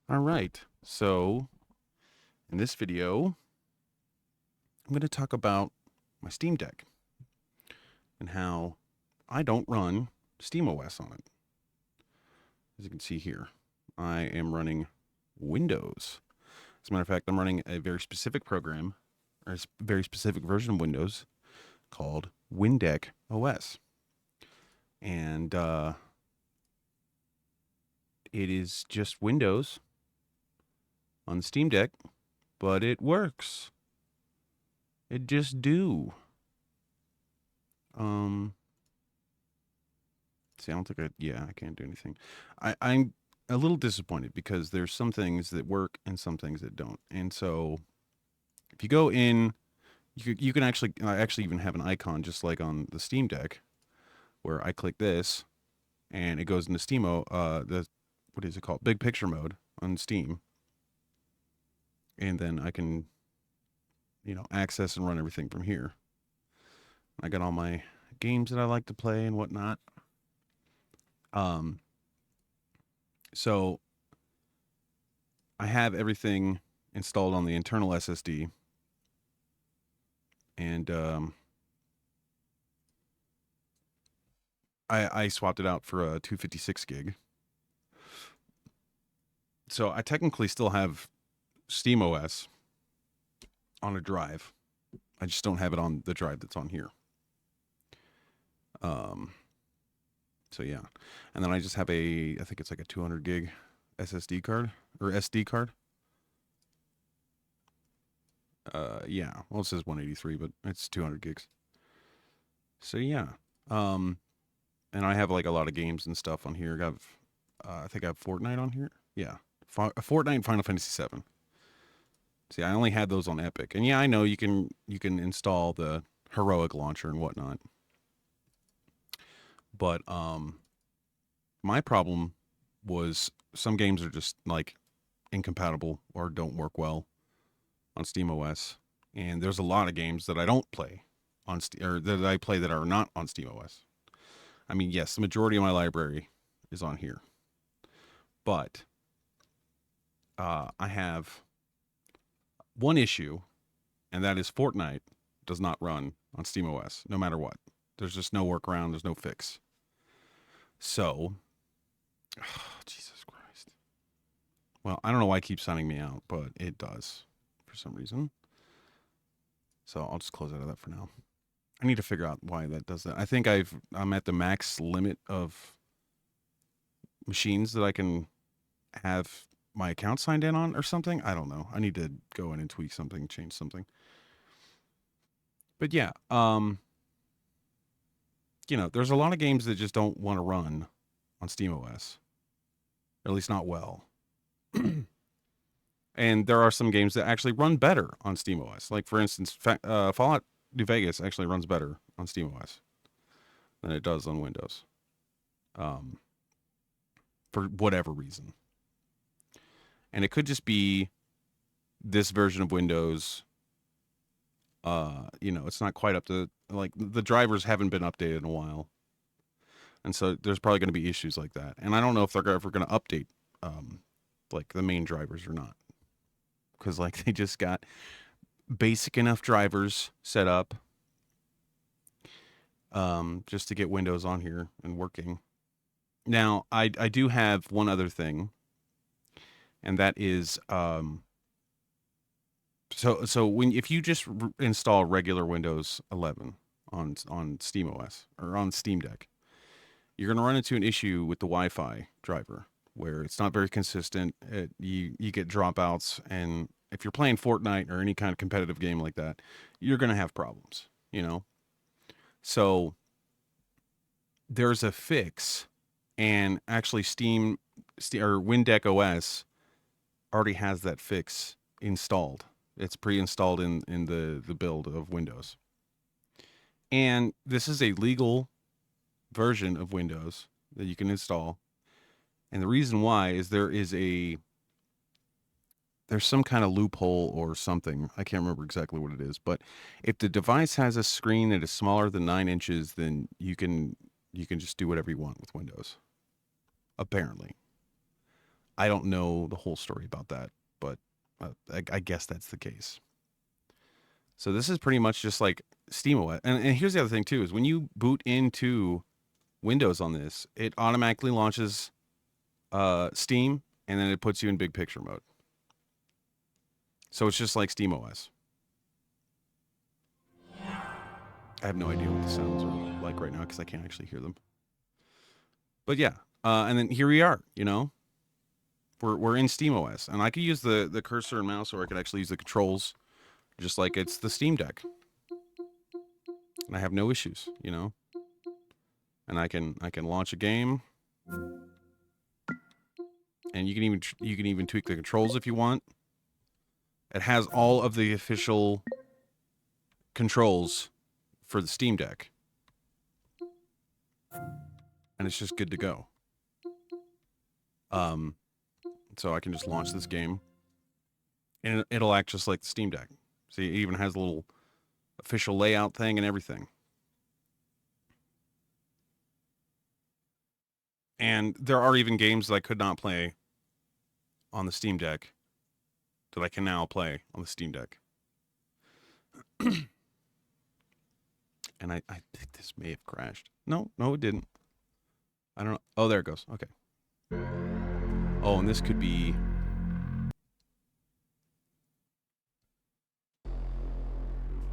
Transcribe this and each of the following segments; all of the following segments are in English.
All right, so in this video, I'm going to talk about my Steam Deck and how I don't run SteamOS on it. As you can see here, I am running Windows. As a matter of fact, I'm running a very specific program, or a very specific version of Windows called WinDeck OS. And it is just Windows on the Steam Deck, but it works. It just do. See, I don't think I can't do anything. I'm a little disappointed because there's some things that work and some things that don't. And so if you go in, you can actually, I actually even have an icon just like on the Steam Deck where I click this and it goes into what is it called? Big picture mode on Steam. And then I can, access and run everything from here. I got all my games that I like to play and whatnot. Um, so I have everything installed on the internal SSD, and I swapped it out for a 256 gig. So I technically still have SteamOS on a drive. I just don't have it on the drive that's on here. So yeah, and then I just have I think it's like a 200 gig SSD card or SD card. Yeah, well, it says 183, but it's 200 gigs. So yeah, and I have like a lot of games and stuff on here. I think I have Fortnite on here. Yeah, Fortnite and Final Fantasy VII. See, I only had those on Epic, and yeah, I know you can install the heroic launcher and whatnot, but my problem was some games are just like incompatible or don't work well on SteamOS, and there's a lot of games that I don't play on or that I play that are not on SteamOS. I mean, yes, the majority of my library is on here, but I have one issue, and that is Fortnite does not run on SteamOS no matter what. There's just no workaround. There's no fix. So, Jesus Christ. Well, I don't know why it keeps signing me out, but it does for some reason. So I'll just close out of that for now. I need to figure out why that does that. I think I'm at the max limit of machines that I can have my account signed in on or something. I don't know. I need to go in and tweak something, change something. But yeah, there's a lot of games that just don't want to run on SteamOS, or at least not well. And there are some games that actually run better on SteamOS. Like for instance, Fallout New Vegas actually runs better on SteamOS than it does on Windows, um, for whatever reason. And it could just be this version of Windows. It's not quite up to like the drivers haven't been updated in a while, and so there's probably going to be issues like that. And I don't know if they're ever going to update like the main drivers or not, because like they just got basic enough drivers set up just to get Windows on here and working. Now I do have one other thing, and that is so when if you just install regular Windows 11 on SteamOS or on Steam Deck, you're going to run into an issue with the Wi-Fi driver where it's not very consistent. You get dropouts, and if you're playing Fortnite or any kind of competitive game like that, you're going to have problems. So there's a fix, and actually or WinDeck OS already has that fix installed. It's pre-installed in the build of Windows. And this is a legal version of Windows that you can install. And the reason why is there's some kind of loophole or something. I can't remember exactly what it is, but if the device has a screen that is smaller than 9 inches, then you can just do whatever you want with Windows. Apparently. I don't know the whole story about that, but I guess that's the case. So this is pretty much just like SteamOS. And here's the other thing too: is when you boot into Windows on this, it automatically launches Steam, and then it puts you in big picture mode. So it's just like SteamOS. I have no idea what the sounds are like right now because I can't actually hear them. But yeah, and then here we are. You know, we're in SteamOS, and I could use the cursor and mouse, or I could actually use the controls, just like it's the Steam Deck, and I have no issues. You know, and I can launch a game, and you can even tweak the controls if you want. It has all of the official controls for the Steam Deck, and it's just good to go. So I can just launch this game, and it'll act just like the Steam Deck. See, it even has a little official layout thing and everything. And there are even games that I could not play on the Steam Deck that I can now play on the Steam Deck. And I think this may have crashed. No, it didn't. I don't know. Oh, there it goes. Okay. Oh, and this could be...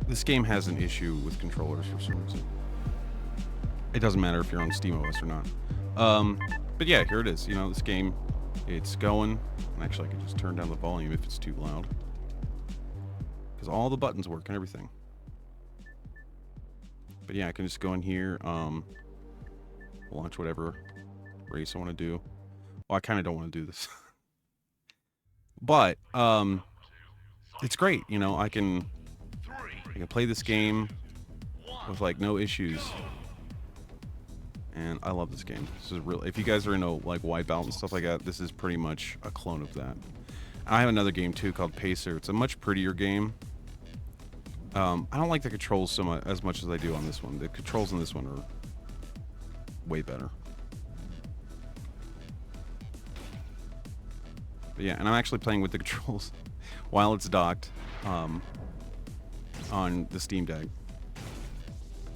This game has an issue with controllers for some reason. It doesn't matter if you're on SteamOS or not. But yeah, here it is. You know, this game, it's going. And actually, I can just turn down the volume if it's too loud. Because all the buttons work and everything. But yeah, I can just go in here, launch whatever race I want to do. Well, I kind of don't want to do this. But, it's great. You know, I can play this game with, like, no issues. And I love this game. This is real. If you guys are into, like, Wipeout and stuff like that, this is pretty much a clone of that. I have another game, too, called Pacer. It's a much prettier game. I don't like the controls so much as I do on this one. The controls on this one are way better. But yeah, and I'm actually playing with the controls while it's docked on the Steam Deck.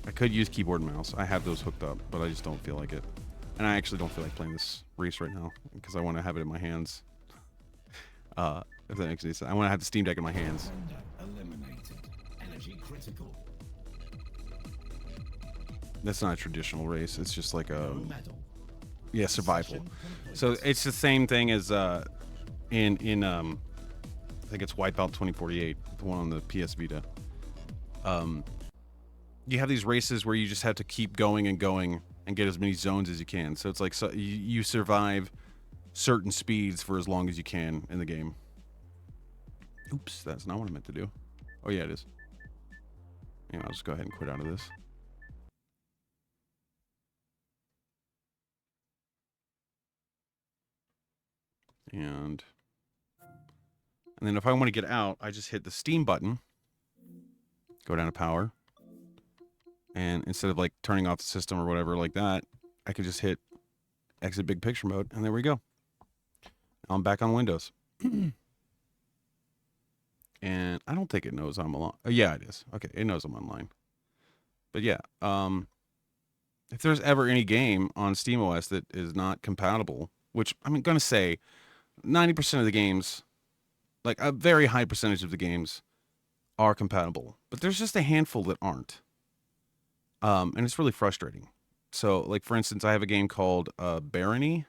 I could use keyboard and mouse. I have those hooked up, but I just don't feel like it. And I actually don't feel like playing this race right now because I want to have it in my hands. If that makes any sense. I want to have the Steam Deck in my hands. That's not a traditional race. It's just like a survival. So it's the same thing as in I think it's Wipeout 2048, the one on the PS Vita. You have these races where you just have to keep going and going and get as many zones as you can. So it's like you survive certain speeds for as long as you can in the game. Oops, that's not what I meant to do. Oh yeah, it is. Yeah, I'll just go ahead and quit out of this. And then if I want to get out, I just hit the Steam button, go down to power, and instead of like turning off the system or whatever like that, I could just hit exit big picture mode, and there we go. I'm back on Windows. And I don't think it knows I'm online. Oh, yeah, it is. Okay, it knows I'm online. But yeah, if there's ever any game on SteamOS that is not compatible, which I'm going to say 90% of the games, like a very high percentage of the games, are compatible. But there's just a handful that aren't. And it's really frustrating. So, like, for instance, I have a game called Barony.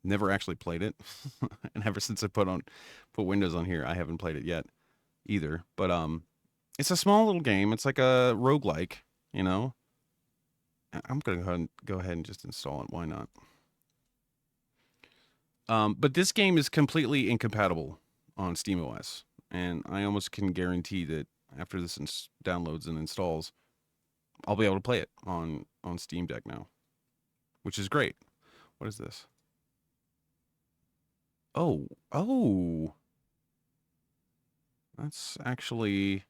Never actually played it. And ever since I put Windows on here, I haven't played it yet either. But it's a small little game. It's like a roguelike, you know. I'm going to go ahead and just install it. Why not? But this game is completely incompatible on SteamOS. And I almost can guarantee that after this downloads and installs, I'll be able to play it on Steam Deck now, which is great. What is this? Oh. That's actually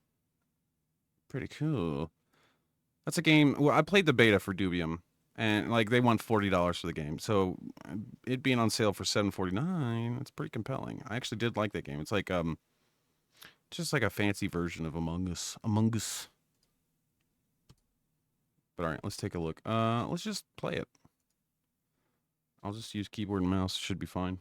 pretty cool. That's a game. Well, I played the beta for Dubium, And like they want $40 for the game, so it being on sale for $7.49, that's pretty compelling. I actually did like that game. It's like just like a fancy version of Among Us. Among Us. But all right, let's take a look. Let's just play it. I'll just use keyboard and mouse. Should be fine.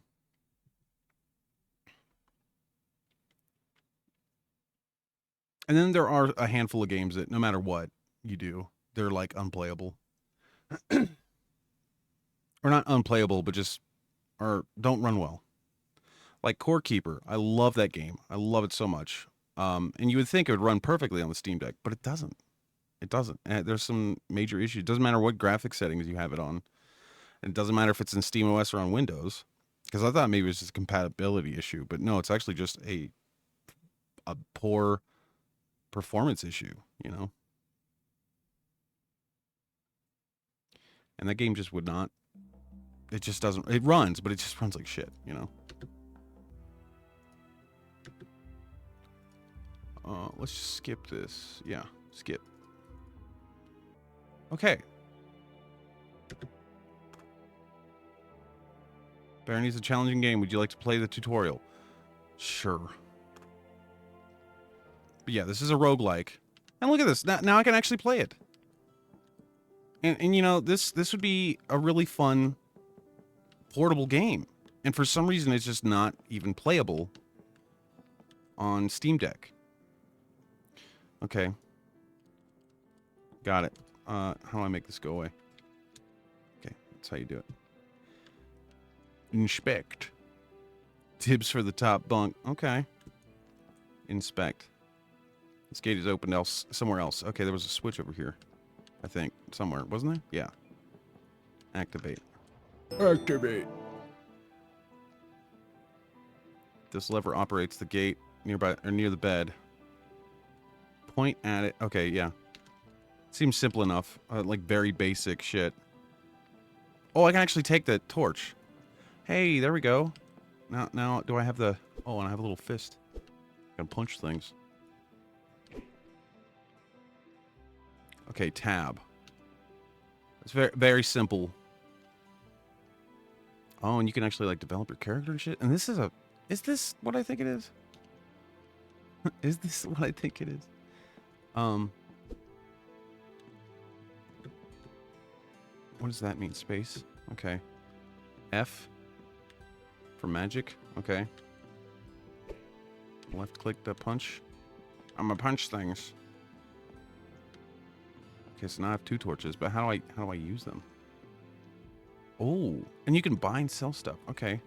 And then there are a handful of games that no matter what you do, they're like unplayable. Or not unplayable, but just or don't run well. Like Core Keeper, I love that game. I love it so much. And you would think it would run perfectly on the Steam Deck, but it doesn't. It doesn't. There's some major issues. It doesn't matter what graphic settings you have it on. And it doesn't matter if it's in Steam OS or on Windows. Because I thought maybe it was just a compatibility issue, but no, it's actually just a poor performance issue, you know? And that game just would not. It just doesn't. It runs, but it just runs like shit, you know? Let's just skip this. Yeah, skip. Okay. Barony's a challenging game. Would you like to play the tutorial? Sure. But yeah, this is a roguelike. And look at this. Now I can actually play it. And you know, this would be a really fun portable game. And for some reason, it's just not even playable on Steam Deck. Okay. Got it. How do I make this go away? Okay, that's how you do it. Inspect. Tips for the top bunk. Okay. Inspect. This gate is open somewhere else. Okay, there was a switch over here. I think. Somewhere. Wasn't there? Yeah. Activate. Activate. This lever operates the gate nearby or near the bed. Point at it. Okay, yeah. Seems simple enough. Like very basic shit. Oh, I can actually take the torch. Hey, there we go. Now, do I have the... Oh, and I have a little fist. I can punch things. Okay, tab. It's very, very simple. Oh, and you can actually, like, develop your character and shit. And this is a... Is this what I think it is? Is this what I think it is? What does that mean? Space? Okay. F? For magic? Okay. Left click to punch. I'm gonna punch things. Okay, so now I have 2 torches, but how do I use them? Oh, and you can buy and sell stuff. Okay.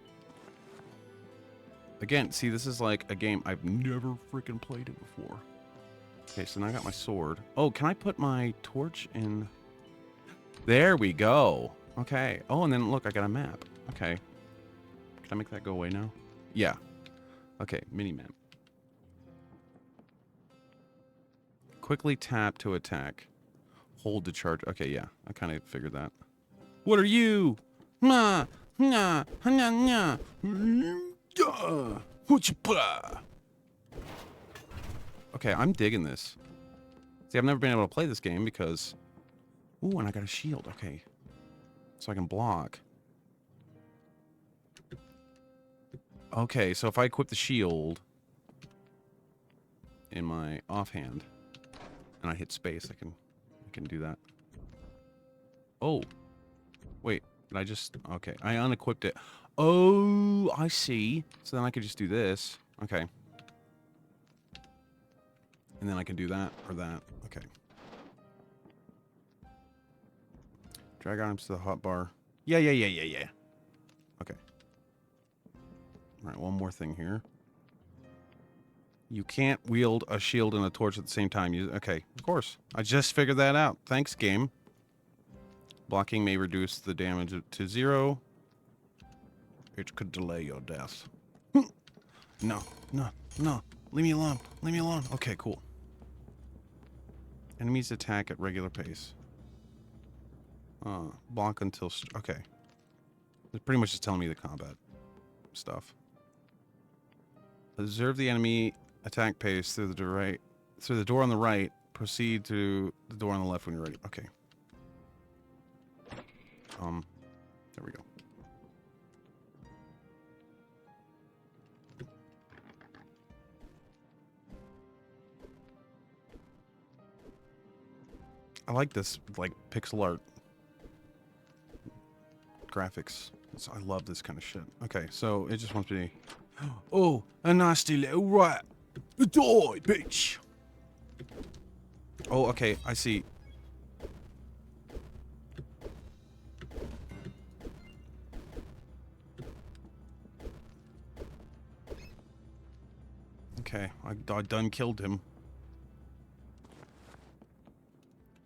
Again, see, this is like a game I've never freaking played it before. Okay, so now I got my sword. Oh, can I put my torch in? There we go. Okay. Oh, and then look, I got a map. Okay. Can I make that go away now? Yeah. Okay, mini-map. Quickly tap to attack. Hold to charge. Okay, yeah. I kind of figured that. What are you? Nah, nah, nah, nah. Okay, I'm digging this. See, I've never been able to play this game because... Ooh, and I got a shield. Okay. So I can block. Okay, so if I equip the shield in my offhand and I hit space, I can do that. Oh. Wait, did I just... Okay, I unequipped it. Oh, I see. So then I could just do this. Okay. And then I can do that or that. Okay. Drag items to the hotbar. Yeah. Okay. Alright, one more thing here. You can't wield a shield and a torch at the same time. Okay, of course. I just figured that out. Thanks, game. Blocking may reduce the damage to 0. It could delay your death. No. Leave me alone. Okay, cool. Enemies attack at regular pace. Block until... Okay. It's pretty much just telling me the combat stuff. Observe the enemy attack pace through the door on the right. Proceed to the door on the left when you're ready. Okay. There we go. I like this, like, pixel art graphics. I love this kind of shit. Okay, so it just wants me. Oh, a nasty little rat. Die, bitch. Oh, okay, I see. Okay, I done killed him.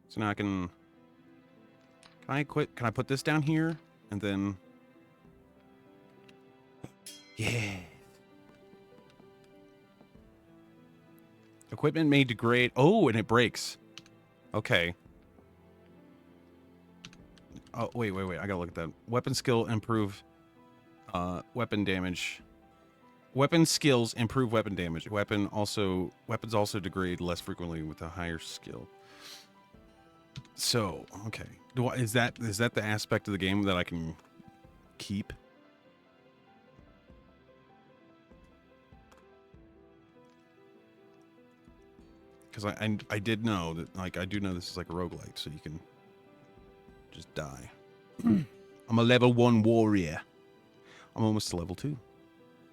So now I can I quit? Can I put this down here? And then... Yeah. Equipment may degrade. Oh, and it breaks. Okay. Oh, wait. I gotta look at that. Weapon skill improve weapon damage. Weapon skills improve weapon damage. Weapons also degrade less frequently with a higher skill. So, okay. Is that the aspect of the game that I can keep? Because I did know that, like, I do know this is like a roguelite, so you can just die. I'm a level 1 warrior. I'm almost to level 2.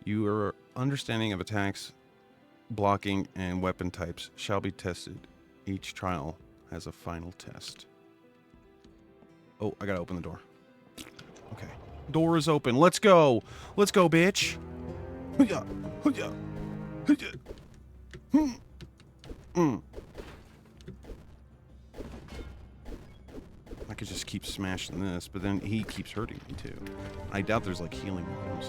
Your understanding of attacks, blocking, and weapon types shall be tested. Each trial has a final test. Oh, I gotta open the door. Okay. Door is open. Let's go. Let's go, bitch. I could just keep smashing this, but then he keeps hurting me too. I doubt there's like healing items.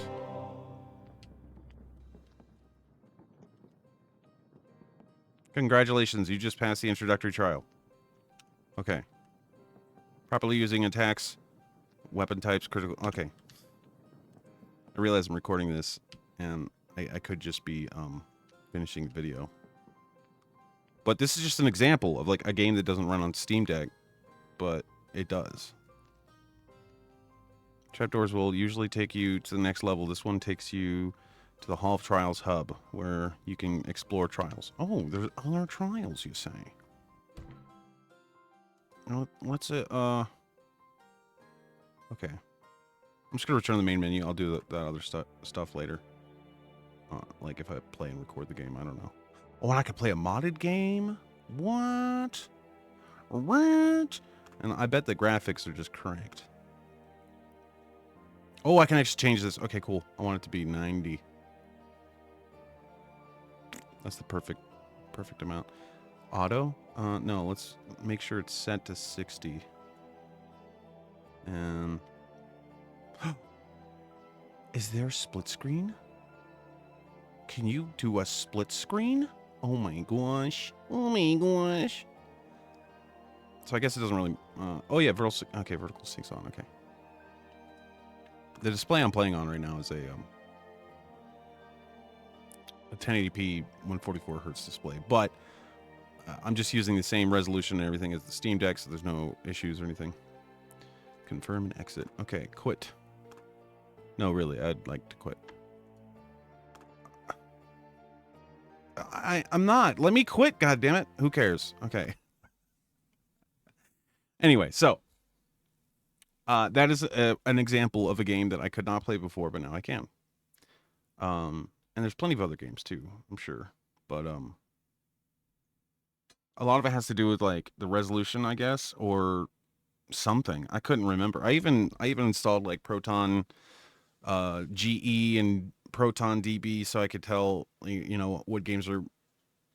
Congratulations, you just passed the introductory trial. Okay. Properly using attacks, weapon types, critical... Okay. I realize I'm recording this, and I could just be finishing the video. But this is just an example of like a game that doesn't run on Steam Deck, but it does. Trapdoors will usually take you to the next level. This one takes you to the Hall of Trials hub, where you can explore trials. Oh, there's other trials, you say? What's it? Okay. I'm just gonna return to the main menu. I'll do that other stuff later. Like if I play and record the game, I don't know. Oh, and I could play a modded game? What? What? And I bet the graphics are just cranked. Oh, I can actually change this. Okay, cool. I want it to be 90. That's the perfect amount. Auto? No, let's make sure it's set to 60. And... Is there a split screen? Can you do a split screen? Oh my gosh. Oh my gosh. So I guess it doesn't really... oh yeah, vertical... Okay, vertical syncs on. Okay. The display I'm playing on right now is a 1080p 144 hertz display, but I'm just using the same resolution and everything as the Steam Deck, so there's no issues or anything. Confirm and exit. Okay, quit. No, really, I'd like to quit. I'm not. Let me quit, goddammit. Who cares? Okay. Anyway, so that is an example of a game that I could not play before, but now I can. And there's plenty of other games too, I'm sure. But a lot of it has to do with like the resolution, I guess, or something. I couldn't remember. I even installed like Proton GE and Proton DB so I could tell, you know, what games are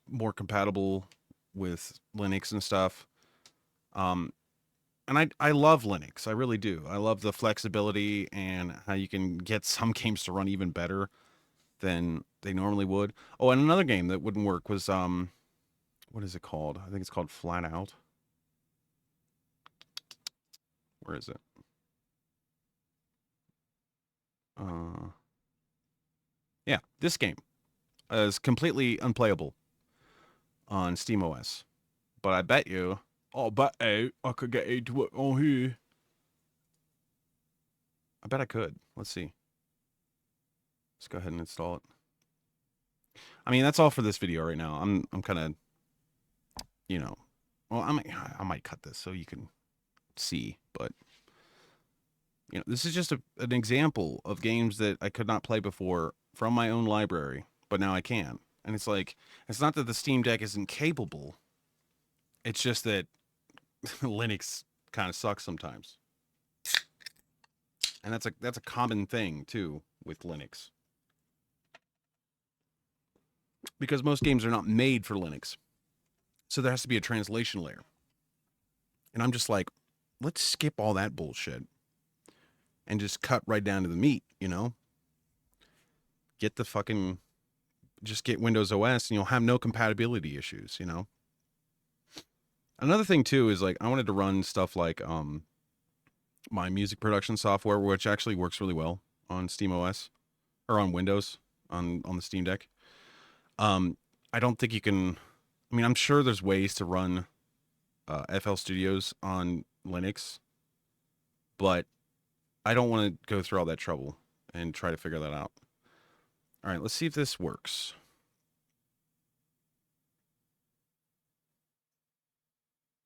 more compatible with Linux and stuff. And I love Linux. I really do. I love the flexibility and how you can get some games to run even better than they normally would. Oh, and another game that wouldn't work was what is it called? I think it's called Flat Out. Where is it? Yeah, this game is completely unplayable on SteamOS. But I bet you, I could get it to work on here. I bet I could. Let's see. Let's go ahead and install it. I mean, that's all for this video right now. I'm kind of, you know, well, I might cut this so you can see, but this is just an example of games that I could not play before from my own library, but now I can. And it's like, it's not that the Steam Deck isn't capable. It's just that Linux kind of sucks sometimes. And that's a common thing too with Linux. Because most games are not made for Linux. So there has to be a translation layer. And I'm just like, let's skip all that bullshit and just cut right down to the meat, Get the fucking just get Windows OS and you'll have no compatibility issues, Another thing too is like I wanted to run stuff like my music production software, which actually works really well on Steam OS or on Windows on the Steam Deck. I don't think you can. I mean, I'm sure there's ways to run FL Studios on Linux, but I don't want to go through all that trouble and try to figure that out. All right, let's see if this works.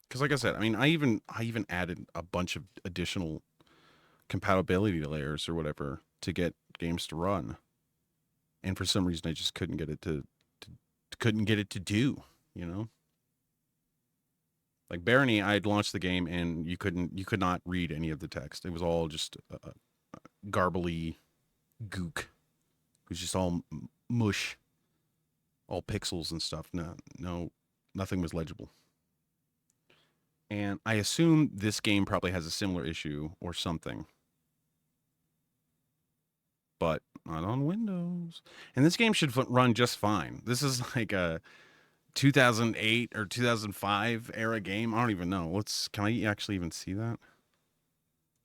Because like I said, I mean, I even added a bunch of additional compatibility layers or whatever to get games to run, and for some reason I just couldn't get it to couldn't get it to do, Like Barony, I had launched the game and you could not read any of the text. It was all just garbly gook. It was just all mush, all pixels and stuff. No, nothing was legible. And I assume this game probably has a similar issue or something. But not on Windows. And this game should run just fine. This is like a 2008 or 2005 era game. I don't even know. Can I actually even see that?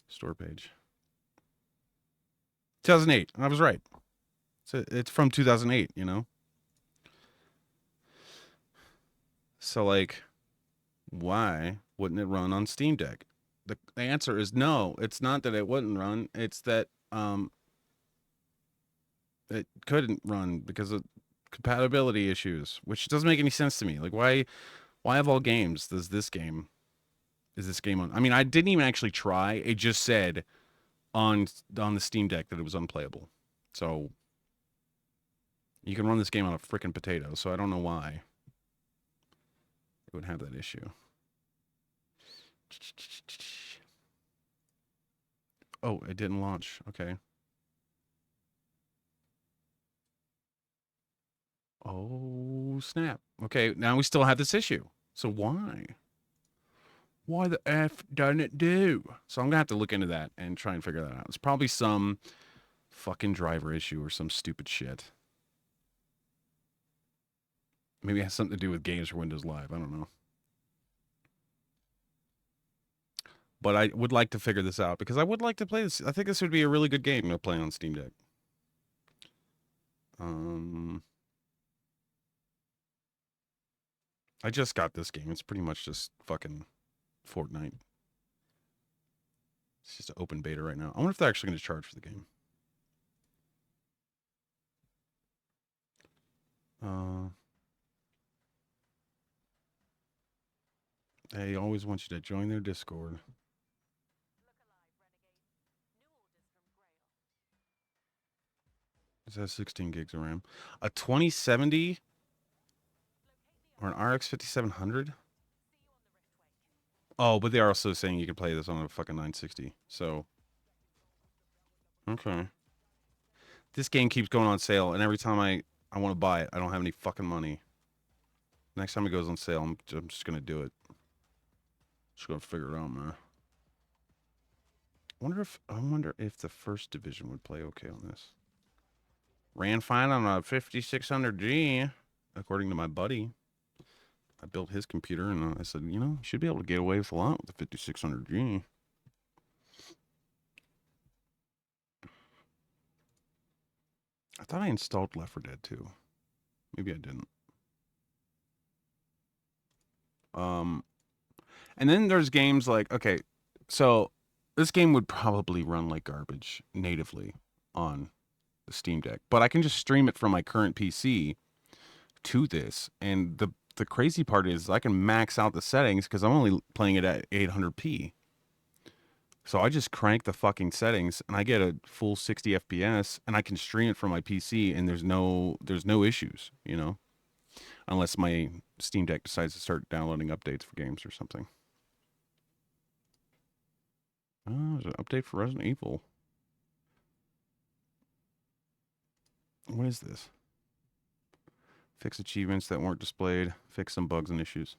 Store page. 2008. I was right. It's from 2008, So like, why wouldn't it run on Steam Deck? The answer is no. It's not that it wouldn't run. It's that it couldn't run because of compatibility issues, which doesn't make any sense to me. Like, why of all games is this game on? I mean, I didn't even actually try. It just said on the Steam Deck that it was unplayable. So you can run this game on a freaking potato. So I don't know why it would have that issue. Oh, it didn't launch. Okay. Oh, snap. Okay, now we still have this issue. So why? Why the F doesn't it do? So I'm going to have to look into that and try and figure that out. It's probably some fucking driver issue or some stupid shit. Maybe it has something to do with games for Windows Live. I don't know. But I would like to figure this out because I would like to play this. I think this would be a really good game to play on Steam Deck. I just got this game. It's pretty much just fucking Fortnite. It's just an open beta right now. I wonder if they're actually going to charge for the game. They always want you to join their Discord. This has 16 gigs of RAM. A 2070 or an RX 5700? Oh, but they're also saying you can play this on a fucking 960. So, okay. This game keeps going on sale, and every time I want to buy it, I don't have any fucking money. Next time it goes on sale, I'm just going to do it. Just going to figure it out, man. I wonder if the first division would play okay on this. Ran fine on a 5600G, according to my buddy. I built his computer, and I said, you should be able to get away with a lot with the 5600G. I thought I installed Left 4 Dead 2. Maybe I didn't. And then there's games like, okay, so This game would probably run like garbage natively on the Steam Deck, but I can just stream it from my current PC to this. And the crazy part is I can max out the settings because I'm only playing it at 800p. So I just crank the fucking settings and I get a full 60 FPS and I can stream it from my PC and there's no issues, you know, unless my Steam Deck decides to start downloading updates for games or something. Oh, there's an update for Resident Evil. What is this? Fix achievements that weren't displayed. Fix some bugs and issues.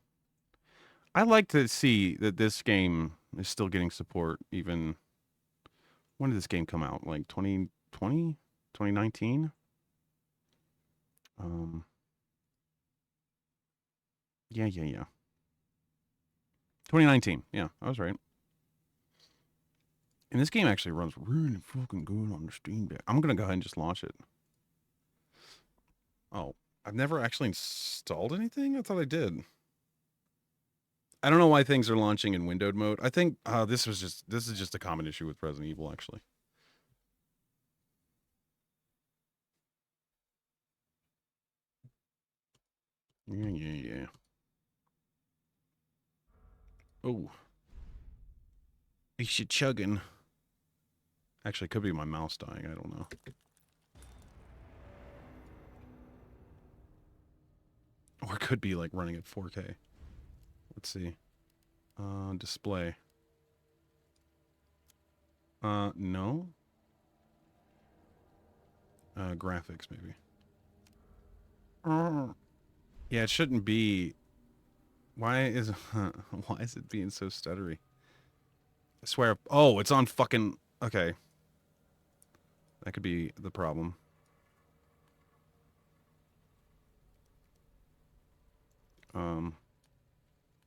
I like to see that this game is still getting support even. When did this game come out? Like 2020? 2019? Yeah. 2019. Yeah, I was right. And this game actually runs really fucking good on the Steam Deck. I'm gonna go ahead and just launch it. Oh, I've never actually installed anything? I thought I did. I don't know why things are launching in windowed mode. I think this is just a common issue with Resident Evil, actually. Yeah. Oh, you should chugging. Actually, it could be my mouse dying. I don't know. Or it could be like running at 4K. Let's see. Display. No. Graphics maybe. Yeah, it shouldn't be. Why is why is it being so stuttery? I swear. Oh, it's on fucking. Okay, that could be the problem.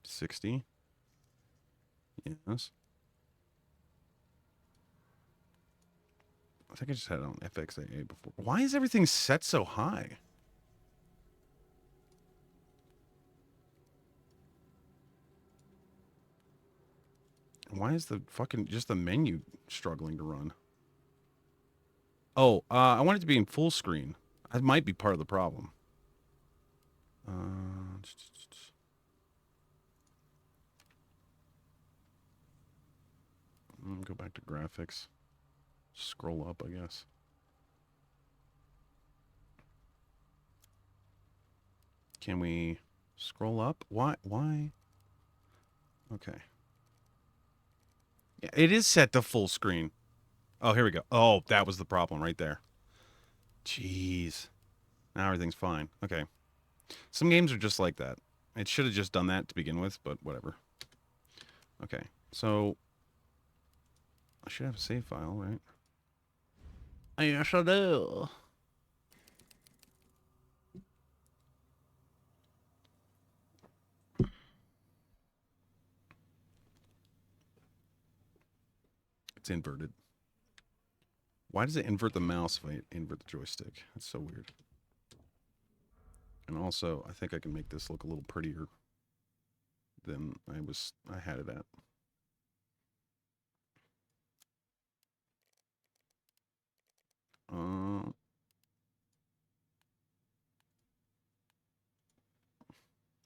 60. Yes. I think I just had it on FXAA before. Why is everything set so high? Why is the fucking just the menu struggling to run? Oh, I want it to be in full screen. That might be part of the problem. Go back to graphics. Scroll up, I guess. Can we scroll up? Why? Why? Okay. Yeah, it is set to full screen. Oh, here we go. Oh, that was the problem right there. Jeez. Now everything's fine. Okay. Some games are just like that. It should have just done that to begin with, but whatever. Okay. So, I should have a save file, right? Yes, I do. It's inverted. Why does it invert the mouse if I invert the joystick? That's so weird. And also, I think I can make this look a little prettier than I had it at.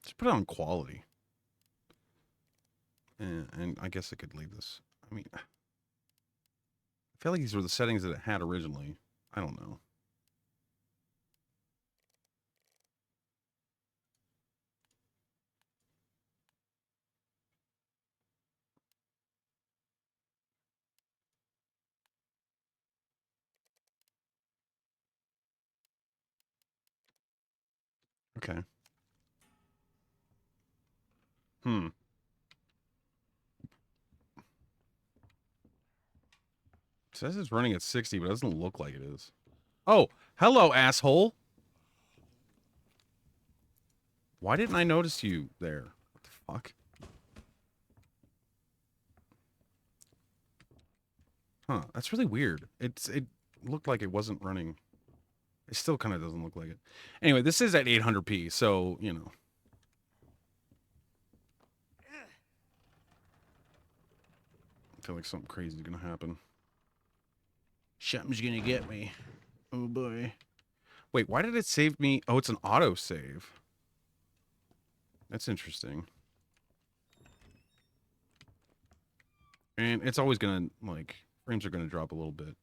Just put it on quality. And I guess I could leave this. I mean, I feel like these were the settings that it had originally. I don't know. Okay. Hmm. It says it's running at 60, but it doesn't look like it is. Oh, hello, asshole. Why didn't I notice you there? What the fuck? Huh. That's really weird. It looked like it wasn't running. It still kind of doesn't look like it. Anyway, this is at 800p, so, you know. I feel like something crazy is gonna happen. Something's gonna get me. Oh boy. Wait, why did it save me? Oh, it's an auto save. That's interesting. And it's always gonna, like, frames are gonna drop a little bit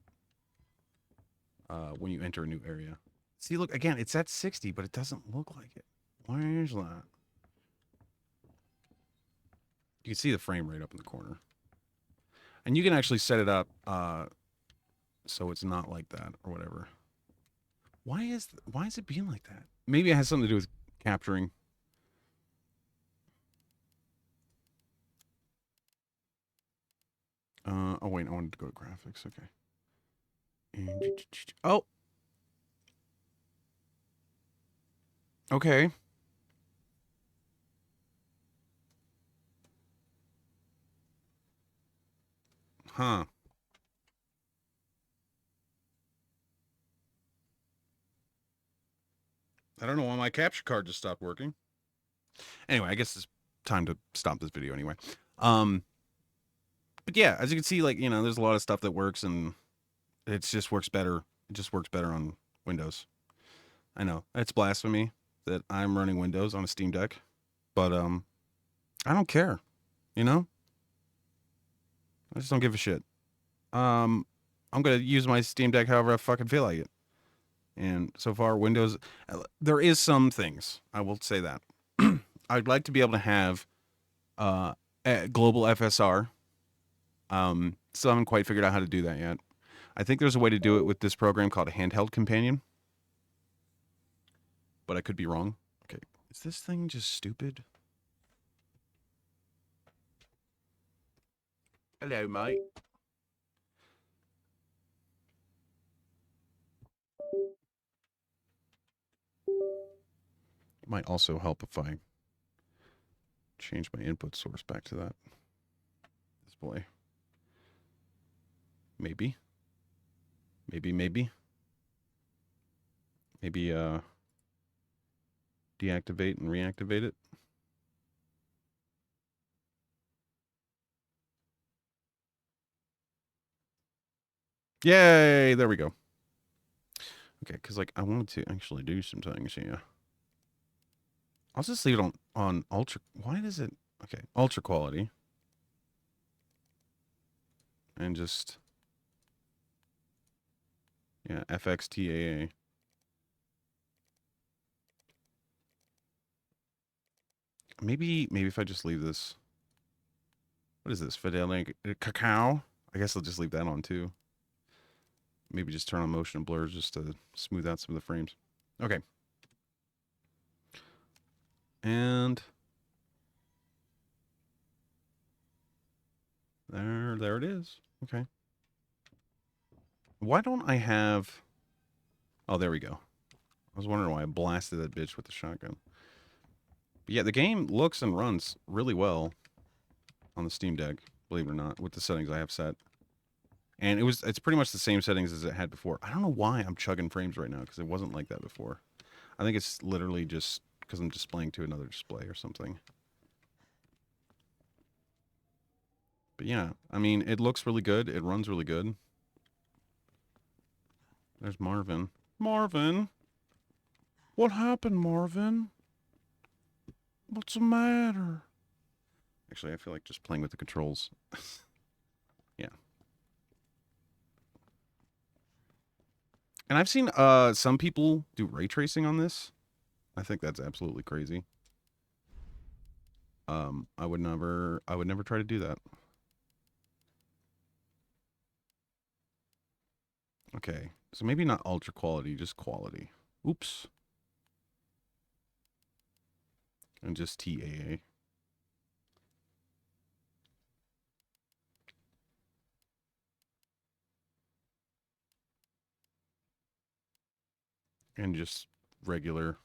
when you enter a new area. See, look, again, it's at 60, but it doesn't look like it. Where's that? You can see the frame rate up in the corner. And you can actually set it up so it's not like that or whatever. Why is it being like that? Maybe it has something to do with capturing. Oh wait, I wanted to go to graphics. Okay. Oh. Okay. Huh. I don't know why my capture card just stopped working. Anyway, I guess it's time to stop this video anyway. But yeah, as you can see, like, there's a lot of stuff that works and it just works better. It just works better on Windows. I know. It's blasphemy that I'm running Windows on a Steam Deck, but I don't care, you know? I just don't give a shit. I'm going to use my Steam Deck however I fucking feel like it. And so far Windows there is some things, I will say that. I'd like to be able to have a global FSR. Still haven't quite figured out how to do that yet. I think there's a way to do it with this program called a Handheld Companion, but I could be wrong. Okay, is this thing just stupid? Hello, mate. It might also help if I change my input source back to that display. Maybe. Maybe deactivate and reactivate it. Yay! There we go. Okay, because, like, I wanted to actually do some things here. I'll just leave it on ultra. Why does it? Okay, ultra quality. And just, yeah, FXTAA. Maybe if I just leave this. What is this? Fidelity Cacao? I guess I'll just leave that on too. Maybe just turn on motion and blurs just to smooth out some of the frames. Okay. And there it is. Okay. Why don't I have... Oh, there we go. I was wondering why I blasted that bitch with the shotgun. But yeah, the game looks and runs really well on the Steam Deck, believe it or not, with the settings I have set. And it's pretty much the same settings as it had before. I don't know why I'm chugging frames right now, because it wasn't like that before. I think it's literally just because I'm displaying to another display or something. But yeah, I mean, it looks really good. It runs really good. There's Marvin. Marvin? What happened, Marvin? What's the matter? Actually, I feel like just playing with the controls. Yeah. And I've seen some people do ray tracing on this. I think that's absolutely crazy. I would never try to do that. Okay. So maybe not ultra quality, just quality. Oops. And just TAA. And just regular.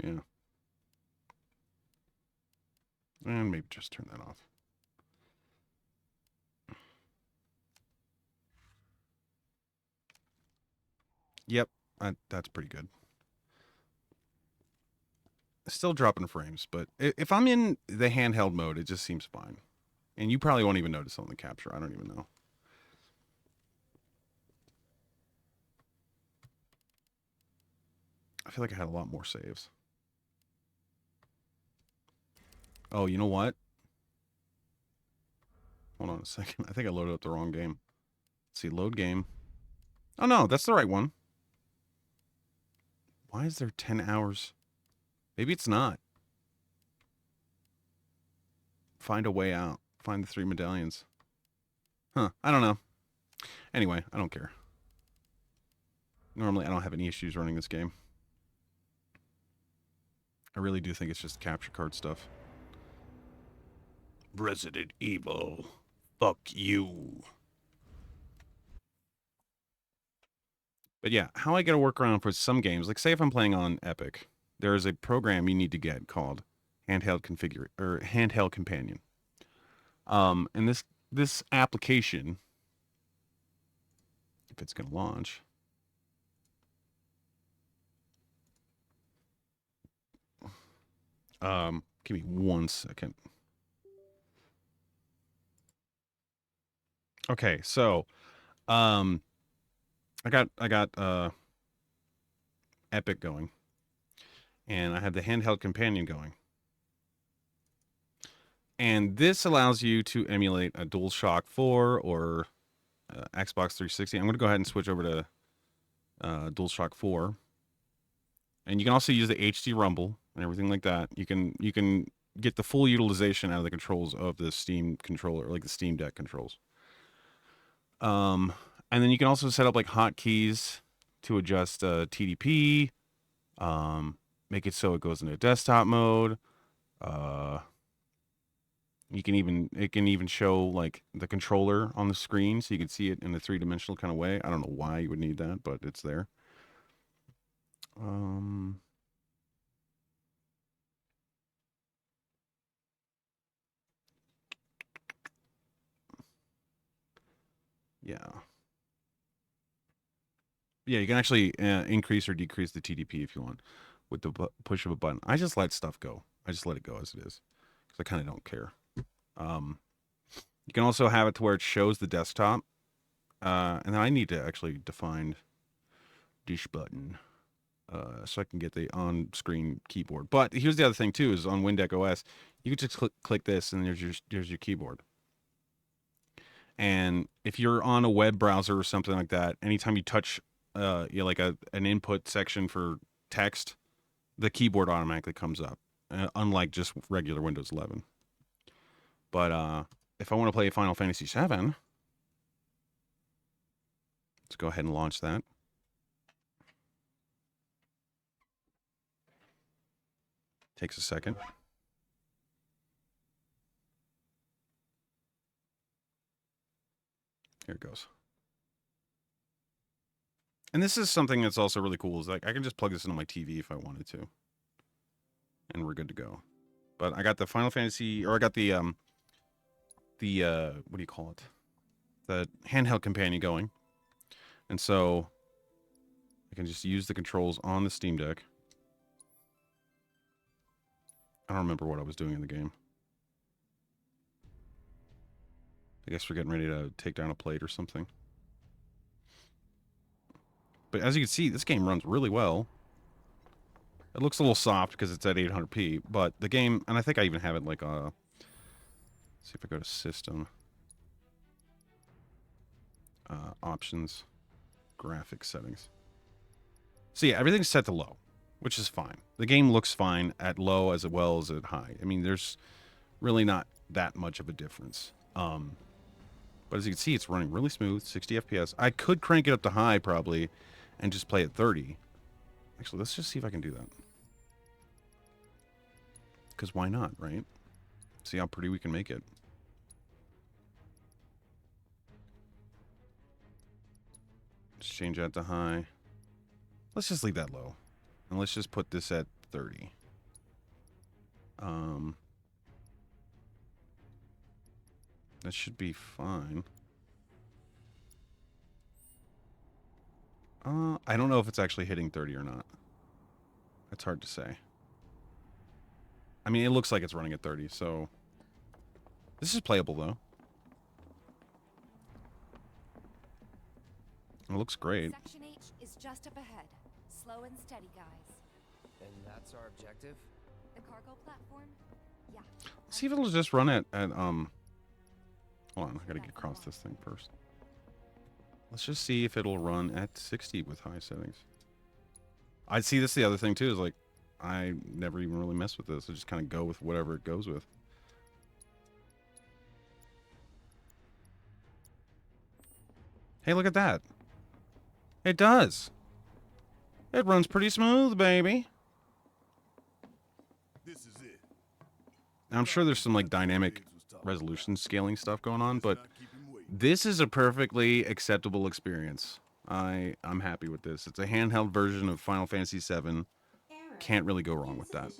Yeah. And maybe just turn that off. Yep. That's pretty good. Still dropping frames, but if I'm in the handheld mode, it just seems fine. And you probably won't even notice on the capture. I don't even know. I feel like I had a lot more saves. Oh, you know what? Hold on a second. I think I loaded up the wrong game. Let's see, load game. Oh, no, that's the right one. Why is there 10 hours? Maybe it's not. Find a way out. Find the 3 medallions. Huh, I don't know. Anyway, I don't care. Normally, I don't have any issues running this game. I really do think it's just capture card stuff. Resident Evil. Fuck you. But yeah, how I get a workaround for some games, like say if I'm playing on Epic, there is a program you need to get called Handheld Companion. And this application, if it's gonna launch, give me 1 second. Okay, so I got Epic going, and I have the Handheld Companion going. And this allows you to emulate a DualShock 4 or Xbox 360. I'm going to go ahead and switch over to DualShock 4. And you can also use the HD Rumble and everything like that. You can get the full utilization out of the controls of the Steam controller, like the Steam Deck controls. And then you can also set up like hotkeys to adjust TDP, make it so it goes into desktop mode. It can even show like the controller on the screen so you can see it in a 3-dimensional kind of way. I don't know why you would need that, but it's there. Yeah. Yeah, you can actually increase or decrease the TDP if you want with the push of a button. I just let stuff go. I just let it go as it is because I kind of don't care. You can also have it to where it shows the desktop. And then I need to actually define dish button so I can get the on-screen keyboard. But here's the other thing too: is on WinDeck OS, you can just click this, and there's your keyboard. And if you're on a web browser or something like that, anytime you touch, like an input section for text, the keyboard automatically comes up, unlike just regular Windows 11. But if I want to play Final Fantasy VII, let's go ahead and launch that. Takes a second. Here it goes. And this is something that's also really cool. Is like I can just plug this into my TV if I wanted to, and we're good to go. But I got the Final Fantasy, or I got the what do you call it? The handheld companion going, and so I can just use the controls on the Steam Deck. I don't remember what I was doing in the game. I guess we're getting ready to take down a plate or something. But as you can see, this game runs really well. It looks a little soft because it's at 800p, but the game, and I think I even have it like let's see if I go to system, options, graphics settings. So yeah, everything's set to low, which is fine. The game looks fine at low as well as at high. I mean, there's really not that much of a difference. But as you can see, it's running really smooth, 60 FPS. I could crank it up to high probably and just play at 30. Actually, let's just see if I can do that. Because why not, right? See how pretty we can make it. Let's change that to high. Let's just leave that low. And let's just put this at 30. That should be fine. I don't know if it's actually hitting 30 or not. That's hard to say. I mean, it looks like it's running at 30, so this is playable though. It looks great. Section H is just up ahead. Slow and steady, guys. And that's our objective? The cargo platform? Yeah. Let's see if it'll just run at hold on, I gotta get across this thing first. Let's just see if it'll run at 60 with high settings. I'd see this the other thing too, is like I never even really mess with this. I just kind of go with whatever it goes with. Hey, look at that. It does. It runs pretty smooth, baby. This is it. Now, I'm sure there's some like dynamic resolution scaling stuff going on, but this is a perfectly acceptable experience. I'm happy with this. It's a handheld version of Final Fantasy VII. Can't really go wrong with that.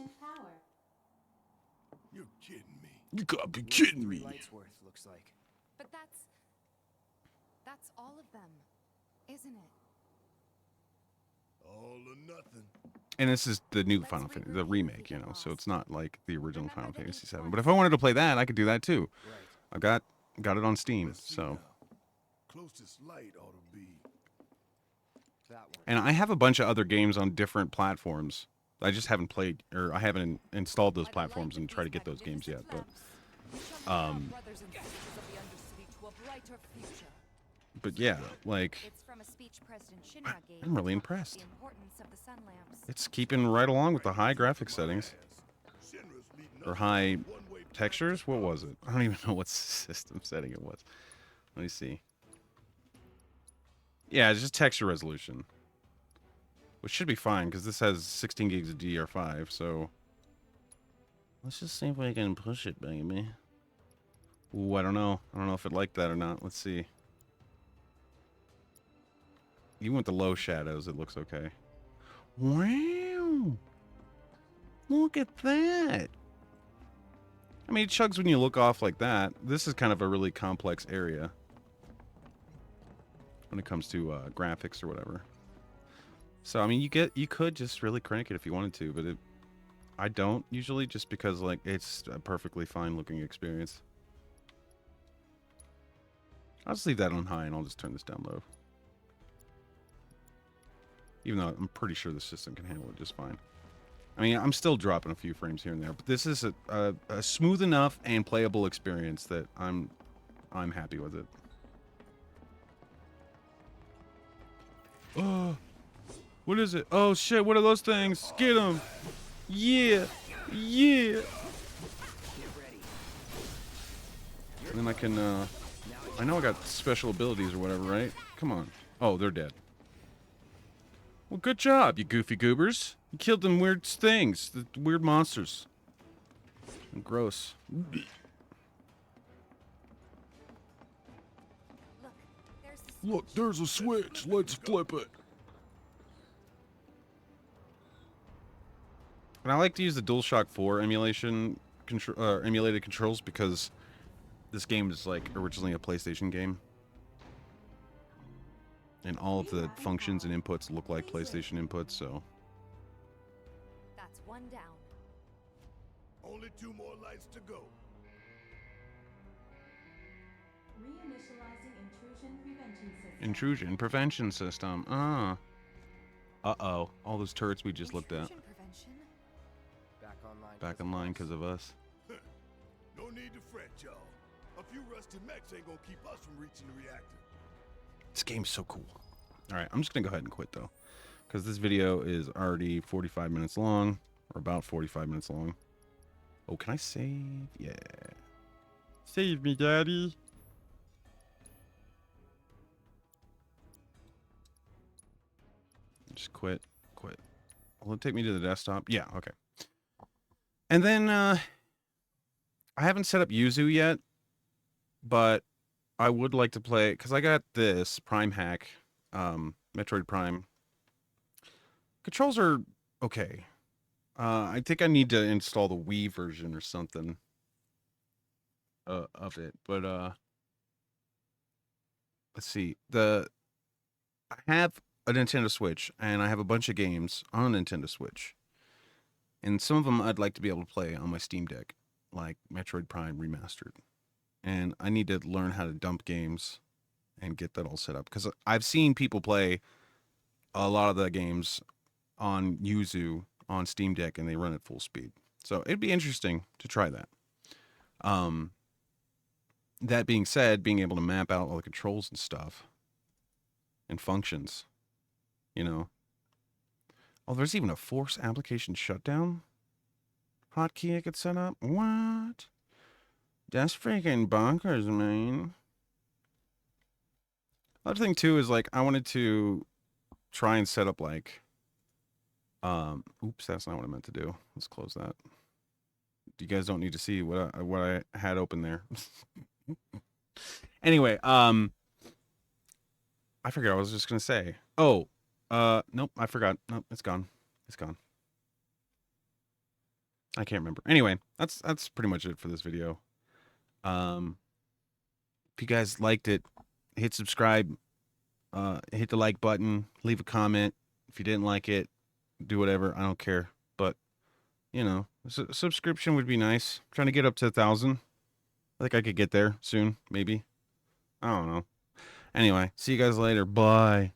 You're kidding me. You gotta be kidding me. Lights worth looks like. But that's all of them, isn't it? All or nothing. And this is the new Final Fantasy, the remake, you know, so it's not like the original Final Fantasy VII. But if I wanted to play that, I could do that too. Right. I got it on Steam, so. Closest light ought to be That one. And I have a bunch of other games on different platforms. I just haven't played, or I haven't installed those platforms and tried to get those games yet. But yeah, like, It's from a speech President Shinra gave I'm really on impressed. the importance of the sun lamps. It's keeping right along with the high graphics settings. Shinra's leading Or up high to one-way textures? What was it? I don't even know what system setting it was. Let me see. Yeah, it's just texture resolution. Which should be fine, because this has 16 gigs of DDR5, so... Let's just see if I can push it, baby. Ooh, I don't know. I don't know if it liked that or not. Let's see. Even with the low shadows, it looks okay. Wow! Look at that! I mean, it chugs when you look off like that. This is kind of a really complex area when it comes to graphics or whatever. So, I mean, you could just really crank it if you wanted to, but I don't usually, just because, like, it's a perfectly fine looking experience. I'll just leave that on high and I'll just turn this down low. Even though I'm pretty sure the system can handle it just fine. I mean, I'm still dropping a few frames here and there, but this is a smooth enough and playable experience that I'm happy with it. Oh, what is it? Oh shit! What are those things? Get them! Yeah, yeah. And then I can. I know I got special abilities or whatever, right? Come on. Oh, they're dead. Well, good job, you goofy goobers. You killed them weird things, the weird monsters. And gross. Look, Look, there's a switch. Let's flip it. And I like to use the DualShock 4 emulated controls because this game is like originally a PlayStation game. And all of the functions and inputs look like PlayStation inputs, so. that's one down. Only 2 more lights to go. Reinitializing intrusion prevention system. Intrusion prevention system. Ah. Uh-oh. All those turrets we just looked at. Intrusion prevention? Back online. Back online because of us. No need to fret, y'all. A few rusted mechs ain't gonna keep us from reaching the reactor. This game's so cool. All right, I'm just going to go ahead and quit, though. Because this video is already 45 minutes long. Or about 45 minutes long. Oh, can I save? Yeah. Save me, daddy. Just quit. Quit. Will it take me to the desktop? Yeah, okay. And then, I haven't set up Yuzu yet. But I would like to play, because I got this Prime Hack, Metroid Prime. Controls are okay. I think I need to install the Wii version or something of it. But let's see. I have a Nintendo Switch, and I have a bunch of games on Nintendo Switch. And some of them I'd like to be able to play on my Steam Deck, like Metroid Prime Remastered. And I need to learn how to dump games and get that all set up, because I've seen people play a lot of the games on Yuzu on Steam Deck and they run at full speed. So it'd be interesting to try that. That being said, being able to map out all the controls and stuff and functions, you know. Oh, there's even a force application shutdown hotkey I could set up. What? That's freaking bonkers, man. Other thing too is like I wanted to try and set up like oops, that's not what I meant to do. Let's close that. You guys don't need to see what I had open there. Anyway, I forgot what I was just gonna say. Oh, nope, I forgot. Nope, it's gone. It's gone. I can't remember. Anyway, that's pretty much it for this video. If you guys liked it, hit subscribe, hit the like button, leave a comment. If you didn't like it, do whatever. I don't care. But, you know, a subscription would be nice. I'm trying to get up to 1,000. I think I could get there soon, maybe. I don't know. Anyway, see you guys later. Bye.